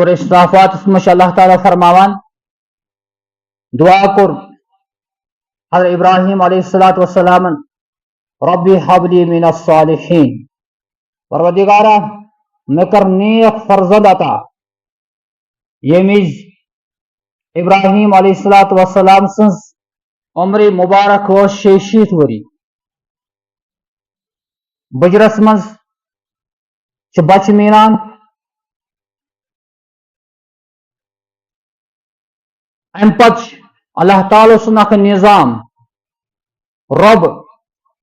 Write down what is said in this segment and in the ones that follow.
سورہ صافات میں اللہ تعالیٰ فرماوان دعا کور حضرت ابراہیم علیہ الصلوۃ والسلام ربی حبلی من الصالحین پروردگارا مے کر نیک فرزند عطا یمیز ابراہیم علیہ الصلوۃ والسلام سنز عمر مبارک و 66 وری بجرس مز بچ مینان ام پت اللہ تعالی سن اخ نظام رب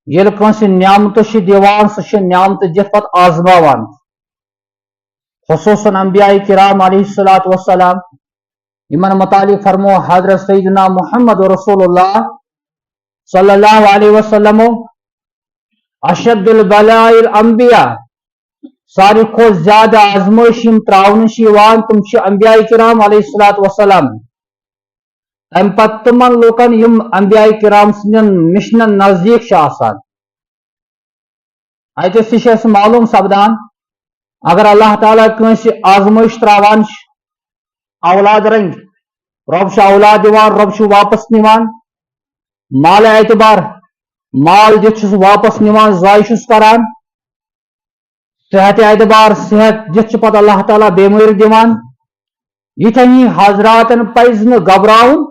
یل کنس نعمت دیوان سہ نعمت دت پت آزماوان خصوصاً انبیاء کرام علیہ الصلوۃ والسلام یمن متعلق فرمو حضرت سیدنا محمد رسول اللہ صلی اللہ علیہ وسلم اشد البلاء الانبیاء ساری کھو زیادہ آزمائش تراؤنش تم انبیاء کرام علیہ الصلوۃ والسلام ام پت تمن لوکن یم انبیاء کرام سندن مشنن نزدیک آسان اتہ سہ معلوم سپدان اگر اللہ تعالیٰ کنس آزمائش تراوان اولاد رنگ رب اولاد دیوان رب واپس نوان مال اعتبار مال دت واپس نوان ضائع کران صحت اعتبار صحت دت پتہ اللہ تعالیٰ بیماری دیوان یتھن حضراتن پز گھبراؤن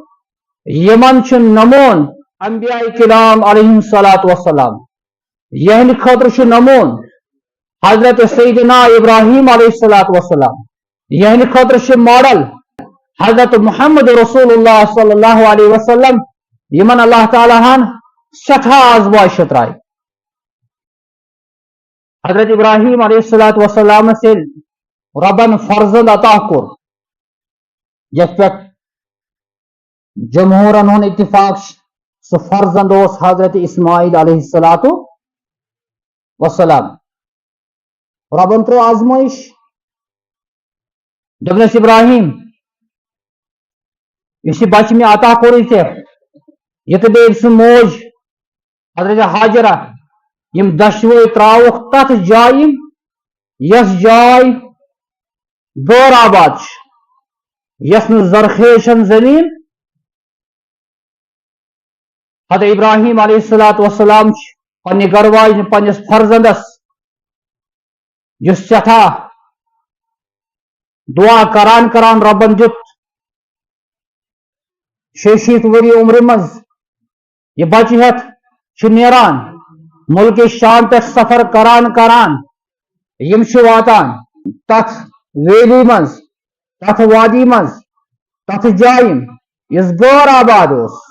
یمن نمون انبیاء کرام علیہ الصلوۃ والسلام یہند خاطر نمون حضرت سیدنا ابراہیم علیہ الصلوۃ والسلام یہند خاطر ماڈل حضرت محمد رسول اللہ صلی اللہ علیہ وسلم یمن اللہ تعالیٰ ہن سٹھا آزمائش ترائی حضرت ابراہیم علیہ الصلوۃ والسلام سے ربن فرزند عطا کور یت پہ جمہورن ہن اتفاق سہ فرزند اس حضرت اسماعیل علیہ الصلوۃ والسلام ربن ترو آزمائش دپنس ابراہیم اس بچ میں عطا کوری یہ تو بیس موج حضرت حاجرہ یم دشوے تراوک تت جائیں یس جائے غور آباد یس زرخیشن زمین حضرت ابراہیم علیہ الصلوۃ والسلام پنہ گھر واجن پنس فرزندس جس سٹھا دعا کران ربن دت 66 وری عمر مز یہ بچ ہتھ نیران ملک شام پہ سفر کران یم واتان تت ویلی مز تت وادی مز تت جائن یس غور آباد اس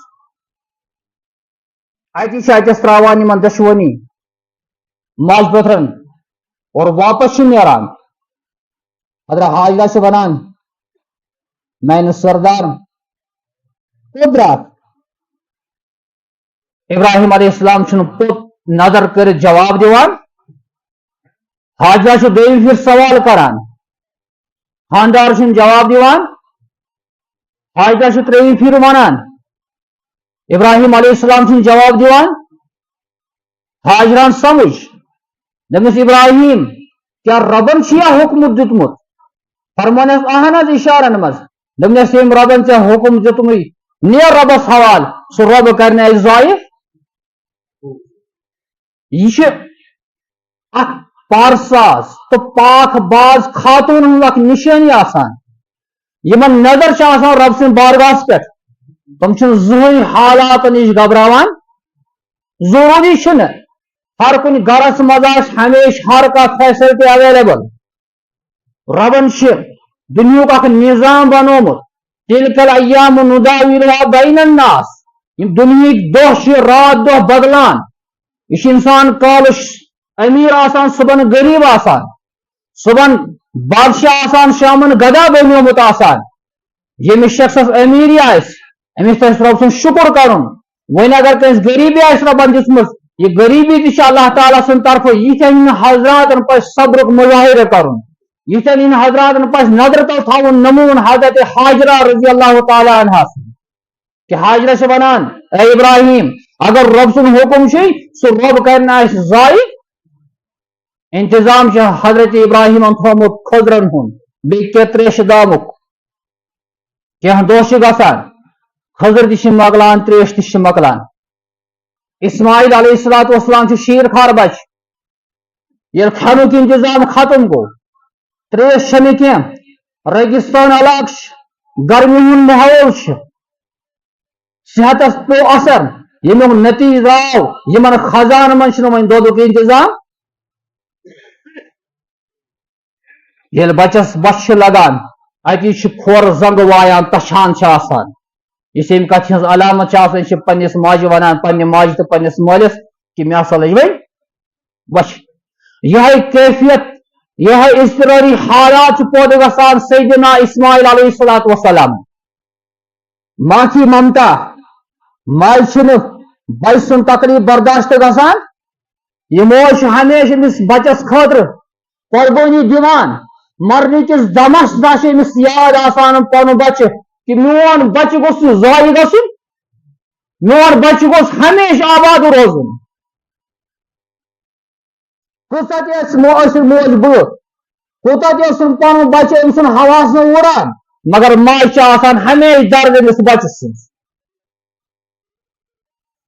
اتس تراوان یمن دشونی ماز پترن اور واپس نیران حضرت حاجرہ سے ونان میں سردار قدرت ابراہیم علیہ السلام پوت نظر کر جواب دیوان حاجرہ دویم پھر سوال کران خاندار جواب دیوان حاجرہ تریم پھر ونان ابراہیم علیہ السلام جواب دیوان حاجران سمجھ دپنس ابراہیم کیا ربن حکم دتمت فرمانس اہن حظ اشارن مز دپنس یم ربن ژےٚ حکم دتمے نیر ربس حوال سہ رب کرنے ضائع یہ اخ پارساز تو پاک باز خاتون اخ نشانی آسان یمن نظر آسان رب سن بارگاہس پہ تم زہن حالات نش گھبراوان ضروری ہر کن گرس مز ہمیشہ ہر کھانا فیسلٹی اویلیبل ربن دنیا اخ نظام بنومت تلکل ایام نداولها بین الناس دنیا دہ رات دہ بدلان یہ انسان کال امیر آسان صبح غریب آسان صبح بادشاہ آسان شامن گدا بنیومت آسان یمس شخص امیری امس پہ رب سن شکر کرن ون اگر کنس غریبی ربن دسمت یہ غریبی تہ اللہ تعالیٰ سن طرف یہ حضرات پہ صبر مظاہرہ کرن یہ حضرات پہ نظر تل تھون نمون حضرت حاجرہ رضی اللہ تعالیٰ عنہ کہ حاجرہ سے ونان اے ابراہیم اگر رب سن حکم سہ رب کرنا ضائع انتظام حضرت ابراہیم تھومت کھزرن ہن बे त्रेश दामुक क्या दोष गसान खजर ति मकलान त्रेश ति मकलान इस्माइल अलैहिस्सलाम शीर खार बच ये खानुक इंतजाम खत्म गो त्रेश क्या रेगिस्तान इलाक गर्मी हूं माहौल सेहत पे असर यमुक नतीज आव यमन खजान मन वन दोदुक इंतजाम ये बचस बच लगान अत खोर जंग वायान तशान इस कथ अलामत पन्निस माजि वनान पन्ने माजि तो पन्निस मालिस कि मे हसा लज वही वश यह कैफियत यह इस्तरारी हालात पैदा गसान सैयदना इस्माइल अलैहिस्सलाम माफी ममता माज बच सुन तकलीफ बर्दाश्त गसान यह मोज हमेशा अमिस बचस खतर कुर्बानी दिवान मरने किस दमस नस याद आसान पन बच्चे कि मोन बच्चे गोस जाय गसन मोन बच्चे गोस हमेशा आबाद रोजन कूत मोज बह कूत पन बच्चे अम हवास में उड़ान मगर माज हमेशा दर्द अमिस बच्चस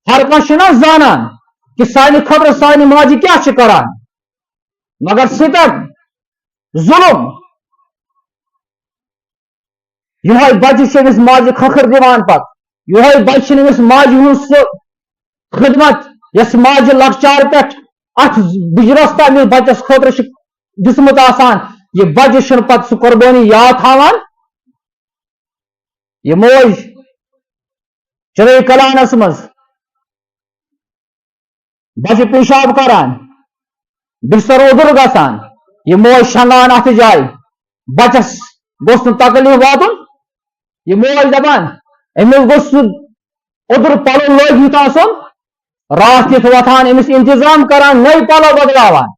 हर कह जानान कि सानि खतर सानि माजि क्या करान मगर सितम जुलम यह बच्चे अमिस माजि खखर दिवान पत यह बच्चे अमिस माजि हूं खिदमत यस माजि लकचार पे अथ बिजरस तक बच्चस खतर दिसमुत आसान यह बच्चे पत सह कुर्बानी याद थावान यह मोज चले कलानस मज बच्चे पेशाब करान बिस्तर उदर गसान यह मोज शंगान अथ जाय बच्चस गोस तकलीफ वातुन यह मोज दपान अमिस गोस उदर पलो लगित आसन रात कित वथान अमिस इंतजाम करान नई पलो बदलावान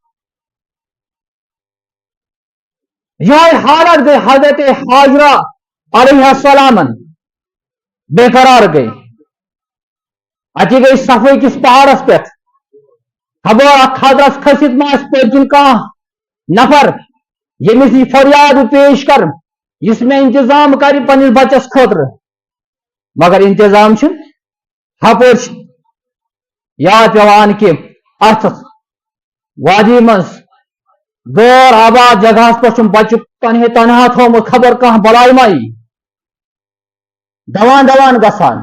यह हालत गई हजरत हाजरा अलैहिस्सलामन बेकरार गई अति गई सफाई किस पहाड़स पे खबर खदरस खसित मास पकिन कह नफर यमिस यह फरियाद पेश कर इसमें इंतजाम कर पन्निस बच्चस खतर मगर इंतजाम हपर याद पेवान कि अथ वादी मज गैर आबाद जगह पे बच्चे तनहे तनहा थोमुत खबर कह बलाई माई दवान दवान गसान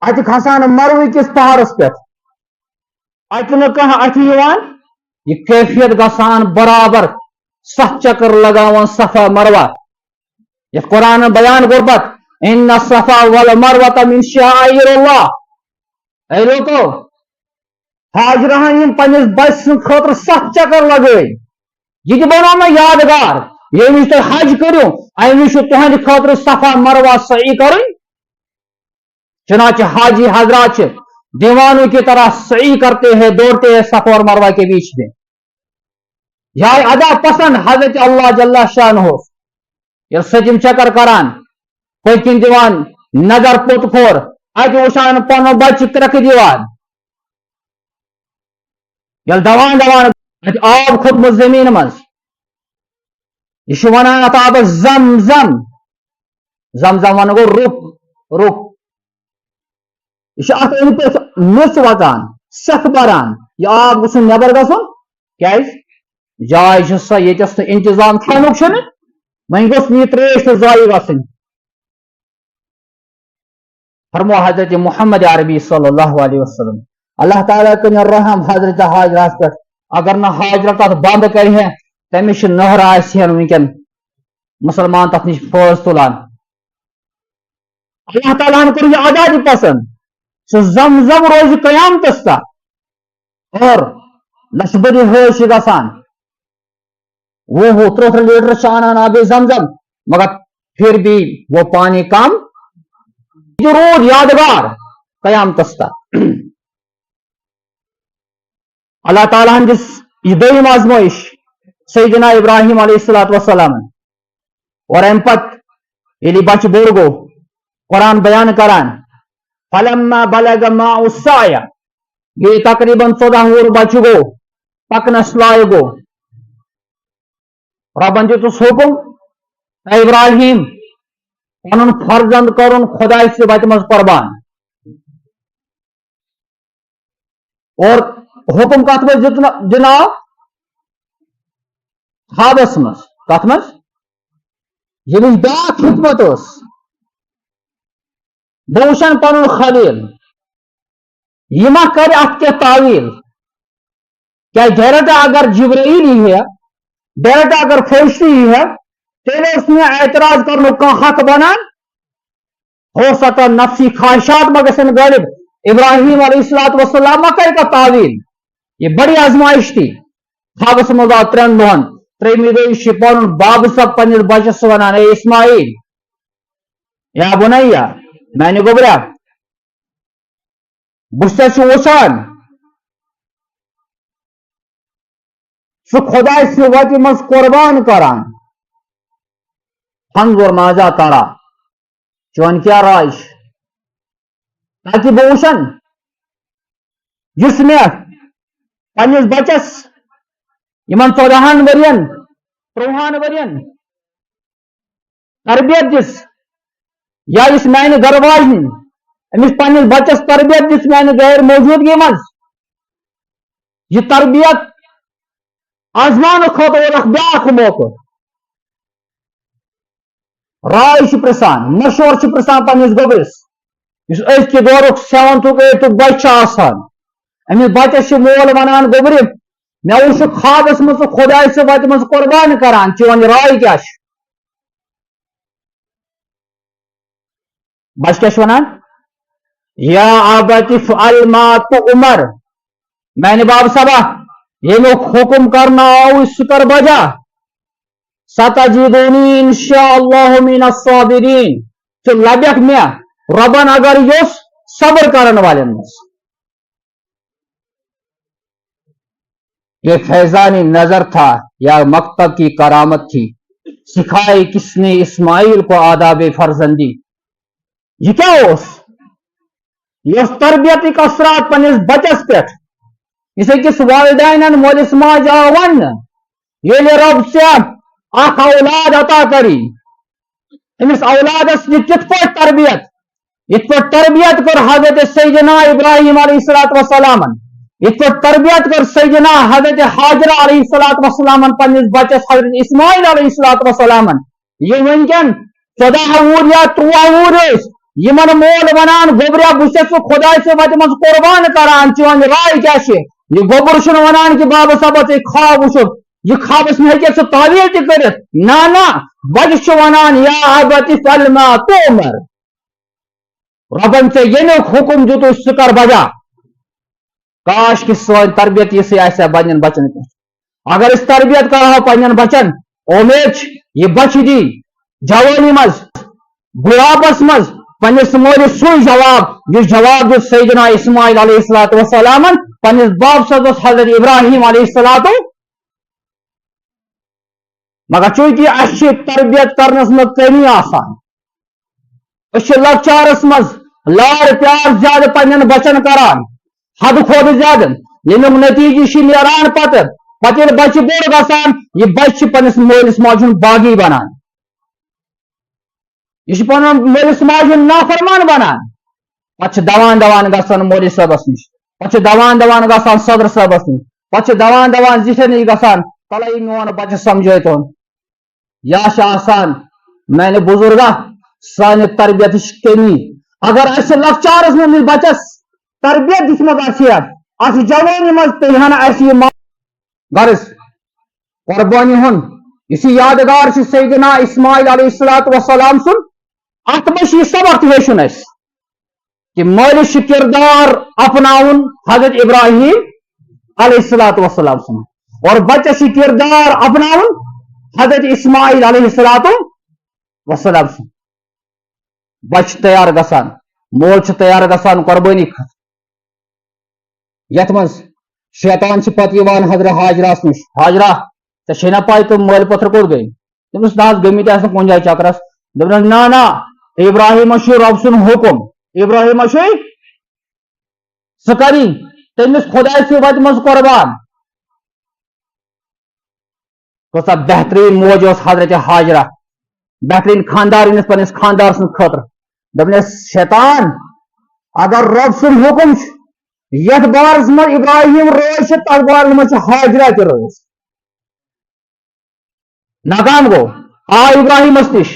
अत खसान मरवी किस पहाड़स पे अत कह अथ यह कैफियत गसान बराबर 7 चक्कर लगावान सफा मरवा यह कुरान बयान गुरबत इन्ना सफा वल मरवा मिन शाइरिल्लाह ऐ लोगो हाजरा यम पन्निस बच खतर 7 चक्कर लगे यह बनो मैं यादगार ये विच तुम हज करो अमि तुहंद खतर सफा मरवा सही कर चुनाच हाजी हजरात दीवानों की तरह सही करते हैं दौड़ते हैं सफा और मरवा के बीच में यह अदा पसंद हजरत अल्लाह जल्ला शान हो ये सजिम चक्कर करान पकिन दिवान नजर पोत खोर अत वुचान पन बच्चे क्रक दिवान ये दवान दवान आब खोतमुत जमीन मज यह वनान अत आबस जम जम जम जम वन गो रुख रुख यह अत अन पे लुच वचान सख बरान यह आब गुस नबर गसन क्या जाय सह यस इंतजाम खानुक वह गोस यह त्रेश तो जाय गसन फरमो हजरत मुहम्मद अरबी सल्लल्लाहु अलैहि वसल्लम अल्लाह ताला कर रहम हजरत हाजरा पे अगर न हाजरा तथ बंद कर तमिस नहर वनकन मुसलमान तथ नश फौज तुलान अल्लाह ताला कर यह आजादी पसंद सह जम जम रोज कयामतस तक और लशबरी होश गसान वो 3 लीटर शानान आबे जमजम मगर फिर भी वो पानी कम जो रोज यादगार कयामतस तक अल्लाह ताला हंदिस यह दोयम आजमाइश सैयदना इब्राहिम अलैहिस्सलाम और अम पत ये बच बोड़ गो कुरान बयान करान फलम्मा बलग माउ साया ये तकरीबन 14 वुर बच गो पकनस लाय गो रबन दितुस हुकुम इब्राहिम पन फर्जंद कर खुदाय से वत मज कुर्बान और हुकुम कत मज दिनाव खाबस मज कत मज ये ब्याक हिकमत बह वुचन पन खलील यह मा कर अत क्या तावील क्या डायरेक्ट अगर जिब्राइल ही है डायरेक्ट अगर फरिश्ते ही है तेरे उसमें एतराज करने का हक बना हो सकता नफसी ख्वाहिशात में गसन गालिब इब्राहिम अलैहिस्सलाम मा कर का तावील ये बड़ी आजमाइश थी खाबस मज आव 3 दोहन त्रेमी दह पन बाब सब पन्निस बचस वनान ए इस्माइल या बुनैया मैंने गोबरा बस वुचान सह खुदाय से वत मज कुर्बान करान फंजोर माजा तारा चौन क्या राय ताकि बह वुचन मे पन्निस बचस इन 14 वरियन 13 वरियन तरबियत दिस या इस मैंने घर वाजन अमिस पन्निस बचस तरबियत दिस मैंने गैर मौजूदगी मज यह तरबियत आजमान खुद ब्याक मौका राय प्रसान मशवर प्रसान पन्निस गोबरिस अजक दौर 7th 8th बच्चे अमिस बचस मोल वनान गोबरि मे वुच ख्वाबस मज खुदाय से वत मज कुर्बान करान चौन राय क्या बच क्या वनान या अबति फअल मा तुअमर मैंने बाब सबा येमुक हुकुम करना आव सह कर बजा सतजिदुनी इंशाअल्लाहु मिनस साबिरीन तो लबक मे रबन अगर योस सब्र करने वाले ये फैजानी नजर था या मकतब की करामत थी सिखाई किसने इस्माइल को आदाब फर्जंदी यह क्या तरबियत असरात पन्निस बचस पे इस अकिस वालिदैन मोलिस माज आव वन ये रब से अख औलाद अता करी अमिस औलादस कित पे तरबियत इत पे तरबियत कर हजरत सैयदना इब्राहिम अलैहिस्सलाम इत पे तरबियत कर सैयदना हजरत हाजरा अलैहिस्सलाम पन्निस बचस हजरत इस्माइल अलैहिस्सलाम ये वनकन 14 वुर या 13 वुर यमन मोल वनान गोबरिया बुस खुदाय से वत मज कुर्बान करान चौन राय क्या यह गोबर वनान कि बाब सब ख्वाब वुचुक यह ख्वाबस में हे तावील त ना बच वनान या अबति फअल मा तुअमर रबन से येमुक हुकुम दितु सह कर बजा काश कि सन तरबियत यह पन्न बचन अगर इस तरबियत कर पन्न बचन उम्मीद यह बच दी जवानी मज बुढ़ापस मज पन्निस मोलिस सु जवाब यह जवाब दित सैयदना इस्माइल अलैहिस्सलाम पन्निस बाप सद हजरत इब्राहिम अलैहिस्सलाम मगर चूंकि अस तरबियत करनस में कमी आसान लकचारस मज लाड़ प्यार ज्यादा पन्न बचन करान हद खोद ज्यादा यमुक नतीजे नान पत बच्चे बोड़ गसान यह बच्चे पन्निस मोलिस माज बागी बनान यह पन मोलिस माज नाफरमान बनान पे दवान दवान गसान मोलिस सबस नश पे दवान दवान गसान सदर सबस नश पे दवान दवान जिसे नश गसान तला मोन बच्चे समझो तो यह आसान मैंने बुजुर्गा सान तरबियत कमी अगर अस लकचारस में बचस तरबियत दिख जवानी मज पेहन गर्ज कुर्बानी हुन इस यादगार सैयदना इस्माइल अलैहिस्सलाम सुन अत मे सबक हेचुन कि मालिश किरदार अपनाउन हजरत इब्राहिम अलैहिस्सलाम सुन और बच्चस किरदार अपनाउन हजरत इस्माइल अलैहिस्सलाम सुन बच तैयार गसान मोल तैयार गसान कुर्बानी यथ मज शैतान पे हजर हाजरास नश हाजरा ऐ पाई तुम मोल पत्थर कोट गई तमिस ना गमित कुन जाए चक्रस दस ना इब्राहिम रब सुन हुकुम इब्राहिम सह करी तमिस खुदाय से वत मज कुर्बान कसा बेहतरीन मोज हजरत हाजरा बेहतरीन खानदार पन्निस खानदार सद खतर दपनस शैतान अगर रब सुन हुकुम यथ बारस मज इब्राहिम रोज तथ बारस मज हाजरा त रोज नाकाम गो आ इब्राहिम निश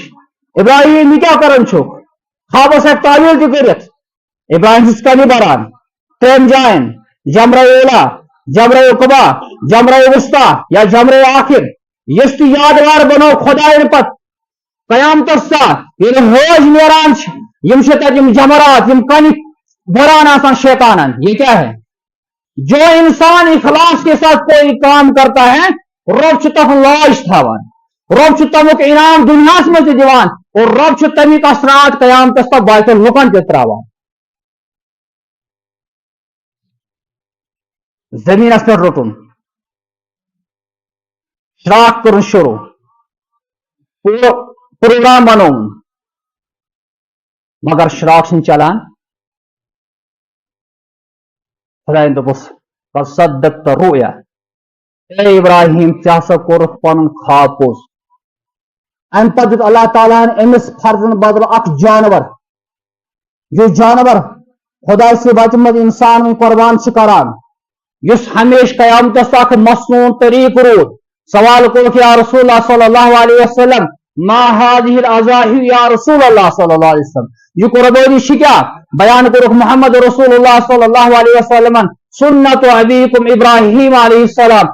इब्राहिम क्या करन खाबस हेक तावील तक इब्राहिम कमी बरान त्रेन जायन जमरा ओला जमरा कुबा जमरा वस्ता या जमरा आखिर यस तु यादगार बनो खुदायन पत कयामत साथ ये होज नेरान यम जमरात यम कन बरान आसान शैतानन ये क्या है जो इंसान इखलास के साथ कोई काम करता है रब तथ लाज थावान रब तमुक इनाम दुनियास मज दिवान और रब तमिक असरात कयामत तक बाकी लुकन ते त्रावान जमीनस पे रोटुन श्राक कर शुरू प्रोग्राम बनो मगर श्राक चलान खुदा दोपस सदक रुया ए इब्राहिम चा कोर पन खाब पोस अम पे अल्लाह ताला अमिस फर्जन बदल अख जानवर जो जानवर खुदा से बचमत इंसान कुर्बान करान युस हमेश कयामत तक मसनून तरीक रूद सवाल को या रसूल सल्लल्लाहु अलैहि वसल्लम मा हादिहिल अज़ाहि या रसूल सल्लल्लाहु अलैहि वसल्लम ये कुर्बानी क्या बयान करो मोहम्मद रसूलुल्लाह सल्लल्लाहु अलैहि वसल्लम सुन्नत अबीकुम इब्राहिम अलैहिस्सलाम